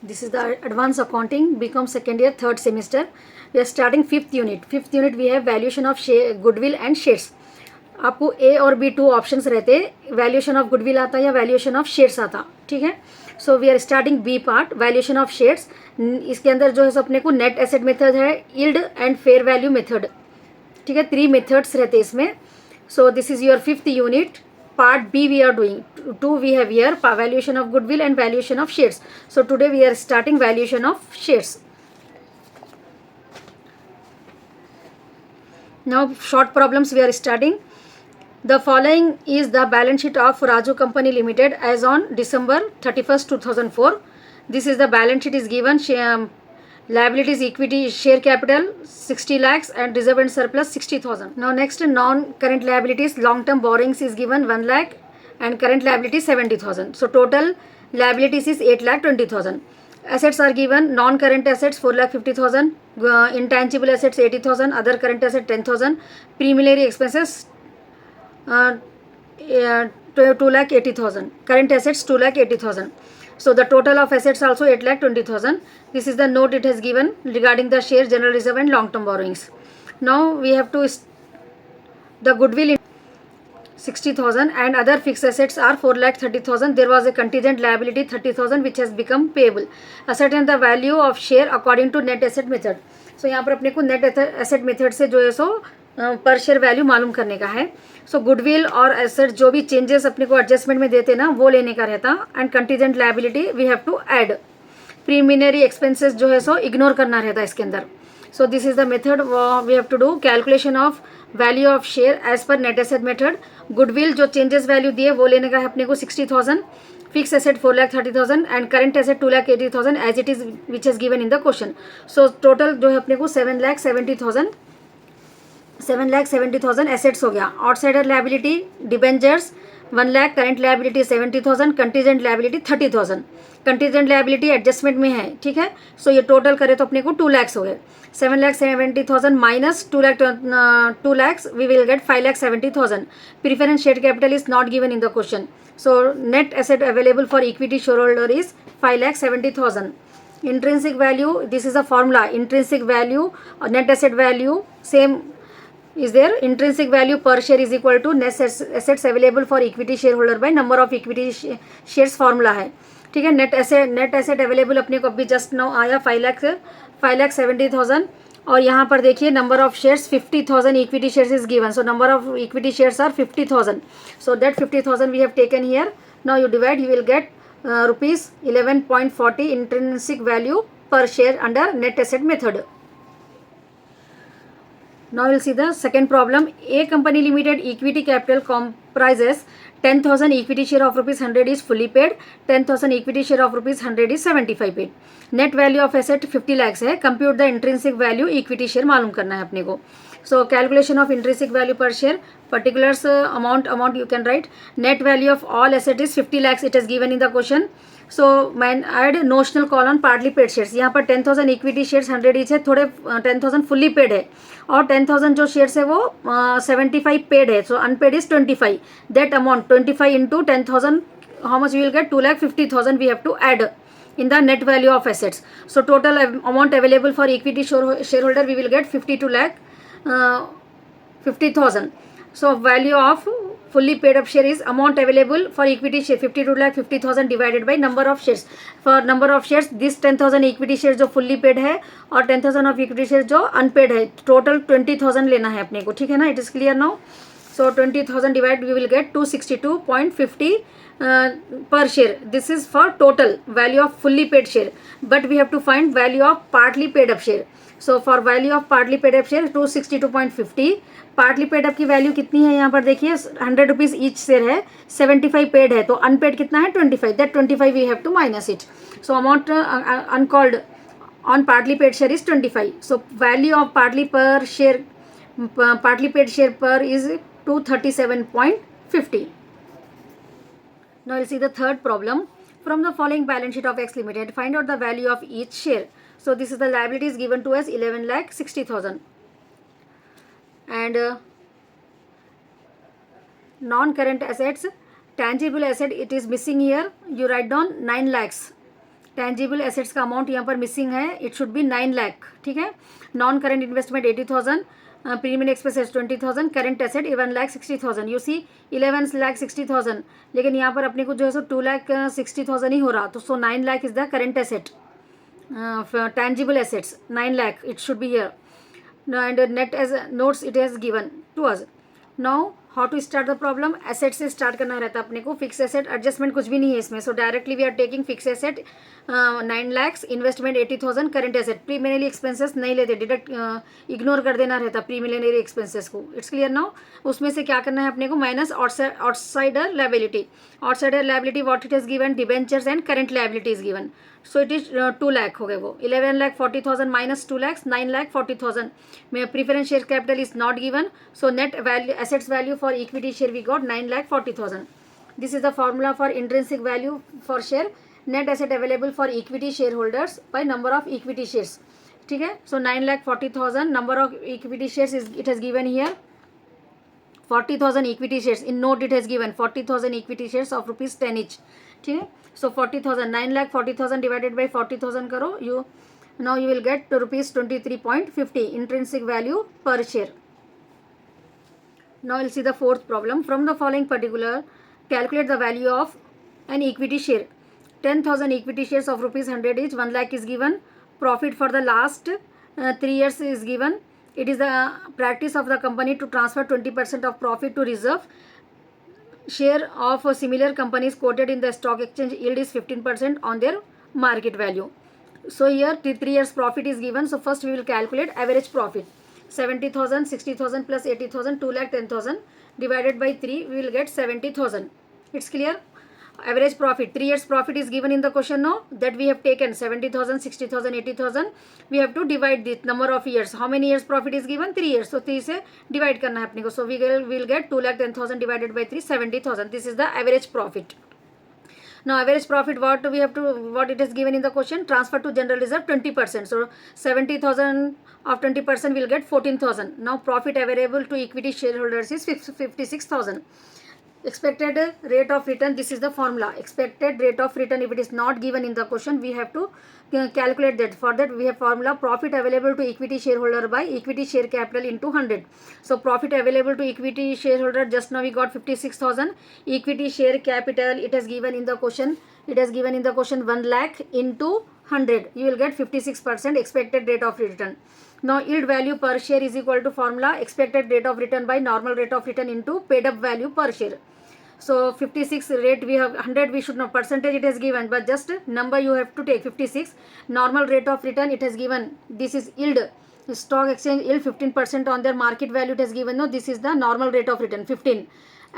This is the advanced accounting BCom second year third semester. We are starting fifth unit. Fifth unit we have valuation of share, goodwill and shares. आपको A और B two options रहते, valuation of goodwill आता या valuation of shares आता. ठीक है. So we are starting B part, valuation of shares. इसके अंदर जो है अपने को नेट एसेट मेथड है, yield and fair value method. ठीक है, 3 मेथड्स रहते इसमें. So this is your fifth unit. Part B we are doing. 2 we have here valuation of goodwill and valuation of shares. So today we are starting valuation of shares. Now short problems we are starting. The following is the balance sheet of Raju Company Limited as on December 31st 2004. This is the balance sheet is given. Liabilities, equity, share capital 60 lakhs and reserve and surplus 60,000. Now next, non-current liabilities, long-term borrowings is given 1 lakh and current liabilities 70,000. So total liabilities is 8 lakh 20,000. Assets are given, non-current assets 4 lakh 50,000, intangible assets 80,000, other current assets 10,000, preliminary expenses 2 lakh 80,000, current assets 2 lakh 80,000. So the total of assets also 8 lakh 20,000. This is the note it has given regarding the share, general reserve and long term borrowings. Now we have to the goodwill in 60,000 and other fixed assets are 4 lakh 30,000. There was a contingent liability 30,000 which has become payable. Ascertain the value of share according to net asset method. So यहाँ पर अपने को net asset method से जो है सो पर share value मालूम करने का है. सो गुडविल और एसेट जो भी चेंजेस अपने को एडजस्टमेंट में देते ना वो लेने का रहता. And contingent liability we have to add. Preliminary expenses जो है सो इग्नोर करना रहता है इसके अंदर. So this is the method we have to do. Calculation of value of share as per net asset method. Goodwill जो changes value दिए वो लेने का है अपने को 60,000. Fix asset 4 lakh 30,000 and current asset 2 lakh 80,000 as it is which is given in the question. So total जो है अपने को 7 lakh 70,000 एसेट्स हो गया. Outsider liability debentures 1 lakh, current liability 70,000, contingent liability 30,000. Contingent liability adjustment में है. ठीक है. सो ये टोटल करे तो अपने को 2 lakhs हो गए. 7 lakh 70,000 minus 2 lakhs we will get 5 lakh 70,000. Preference share capital is not given in the question. So net asset available for equity shareholder is 5 lakh 70,000. Intrinsic value, this is a formula. Intrinsic value, net asset value, same is there. Intrinsic value per share is equal to net assets available for equity shareholder by number of equity shares formula है. ठीक है. Net asset available अपने को अभी just now आया 5 lakh 70,000. और यहाँ पर देखिए number of shares 50,000 equity shares is given. So number of equity shares are 50,000. So that 50,000 we have taken here. Now you divide, you will get rupees 11.40 intrinsic value per share under net asset method. Now we will see the second problem. A company limited equity capital comprises 10,000 equity share of rupees 100 is fully paid, 10,000 equity share of rupees 100 is 75 paid. Net value of asset 50 lakhs है. Compute the intrinsic value equity share मालूम करना है अपने को. So calculation of intrinsic value per share, particulars amount you can write. Net value of all asset is 50 lakhs. It is given in the question. So man add notional column partly paid shares. यहाँ पर 10,000 equity shares 100 each है. थोड़े 10,000 fully paid है और 10,000 जो shares है वो 75 paid है. So unpaid is 25. That amount 25 into 10,000, how much we will get? 2,50,000 we have to add in the net value of assets. So total amount available for equity shareholder we will get 52 lakh 50,000. So value of fully paid up share is amount available for equity share 52 lakh 50,000 divided by number of shares. For number of shares this 10,000 equity shares जो fully paid है और 10,000 of equity shares जो unpaid है. Total 20,000 लेना है अपने को. ठीक है ना. It is clear now. So 20,000 divided we will get 262.50 per share. This is for total value of fully paid share, but we have to find value of partly paid up share. So for value of partly paid up share 262.50. Partly paid up की value कितनी है यहाँ पर देखिए 100 rupees each share है. 75 paid है तो unpaid कितना है 25. That 25 we have to minus it. So amount uncalled on partly paid share is 25. So value of partly paid share per is 237.50. Now we'll see the third problem. From the following balance sheet of X Limited, find out the value of each share. So this is the liabilities given to us 11 lakh 60,000. And non-current assets, tangible asset it is missing here. You write down 9 lakhs. Tangible assets का amount यहाँ पर missing है, it should be 9 lakh, ठीक है। Non current investment 80,000, premium expenses 20,000, current asset 11,60,000। You see 11,60,000, लेकिन यहाँ पर अपने को जो है सो 2,60,000 ही हो रहा, तो सो 9 lakh is the current asset, tangible assets 9 lakh it should be here. Now, and net as notes it has given to us. Now how to start the problem? Asset से स्टार्ट करना रहता है अपने को. फिक्स एसेट एडजस्टमेंट कुछ भी नहीं है इसमें, so directly we are taking fix asset 9 lakhs, investment 80,000, current asset. Preliminary expenses नहीं लेते, डायरेक्ट इग्नोर कर देना रहता प्रीमिलियनरी एक्सपेंसेस को. It's clear now. उसमें से क्या करना है अपने को? Minus outsider liability. Outsider liability what it is given? Debentures and current liability is given. So it is 2 lakh हो गए वो. 11,40,000 माइनस 2 lakhs 9,40,000 में preference share capital is not given. So net value assets value for equity share we got 9,40,000. This is the formula for intrinsic value for share. Net asset available for equity shareholders by number of equity shares. ठीक है. So 9,40,000 number of equity shares is it has given here 40,000 equity shares. In note it has given 40,000 equity shares of rupees 10 each. ठीक है. So 40,000 9,40,000 divided by 40,000 करो. You now you will get rupees 23.50 intrinsic value per share. Now we'll see the fourth problem. From the following particular, calculate the value of an equity share. 10,000 equity shares of rupees 100 each. 1 lakh is given. Profit for the last 3 years is given. It is the practice of the company to transfer 20% of profit to reserve. Share of similar companies quoted in the stock exchange yield is 15% on their market value. So here 3 years profit is given. So first we will calculate average profit. 70,000, 60,000 plus 80,000, 2,10,000 divided by 3, we will get 70,000. It's clear? Average profit, 3 years profit is given in the question now, that we have taken 70,000, 60,000, 80,000. We have to divide the number of years. How many years profit is given? 3 years. So 3 से divide करना है अपने को. So we will get 2,10,000 divided by 3, 70,000. This is the average profit. Now average profit, what it is given in the question? Transfer to general reserve 20%. So 70,000 of 20% will get 14,000. Now profit available to equity shareholders is 56,000. Expected rate of return, this is the formula. Expected rate of return, if it is not given in the question, we have to calculate that. For that we have formula: profit available to equity shareholder by equity share capital into 100. So profit available to equity shareholder, just now we got 56,000. Equity share capital, it has given in the question, 1 lakh into 100. You will get 56% expected rate of return. Now yield value per share is equal to formula: expected rate of return by normal rate of return into paid up value per share. So 56 rate we have, 100 we should know, percentage it has given, but just number you have to take 56. Normal rate of return it has given, this is yield, stock exchange yield 15% on their market value it has given. No, this is the normal rate of return 15.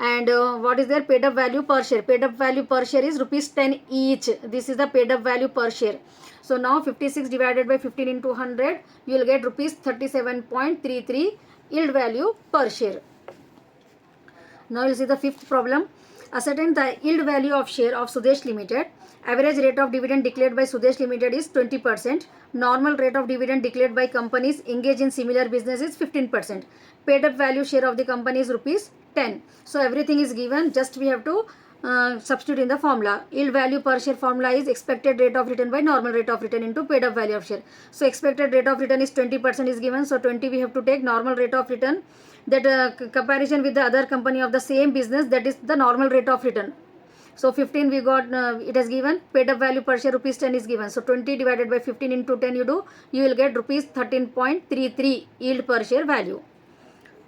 And what is their paid up value per share? Paid up value per share is rupees 10 each. This is the paid up value per share. So now 56 divided by 15 into 100, you will get rupees 37.33 yield value per share. Now you will see the fifth problem. Ascertain the yield value of share of Sudesh Limited. Average rate of dividend declared by Sudesh Limited is 20%. Normal rate of dividend declared by companies engaged in similar business is 15%. Paid up value share of the company is rupees 10. So everything is given. Just we have to substitute in the formula. Yield value per share formula is expected rate of return by normal rate of return into paid up value of share. So expected rate of return is 20% is given. So 20 we have to take normal rate of return. That comparison with the other company of the same business, that is the normal rate of return. So 15 we got, it has given paid up value per share rupees 10 is given. So 20 divided by 15 into 10 you do, you will get rupees 13.33 yield per share value.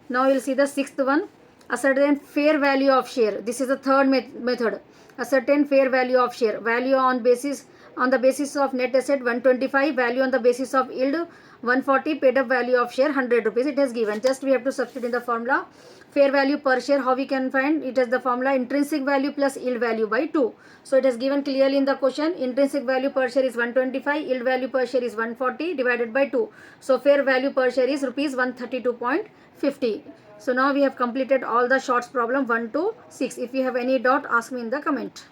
Now we will see the sixth one. Ascertain fair value of share. This is the third method. Ascertain fair value of share. Value on the basis of net asset 125, value on the basis of yield 140, paid up value of share 100 rupees. It has given. Just we have to substitute in the formula. Fair value per share, how we can find? It is the formula intrinsic value plus yield value by 2. So it is given clearly in the question. Intrinsic value per share is 125, yield value per share is 140 divided by 2. So fair value per share is rupees 132.50. So now we have completed all the shorts problem 1 to 6. If you have any doubt, ask me in the comment.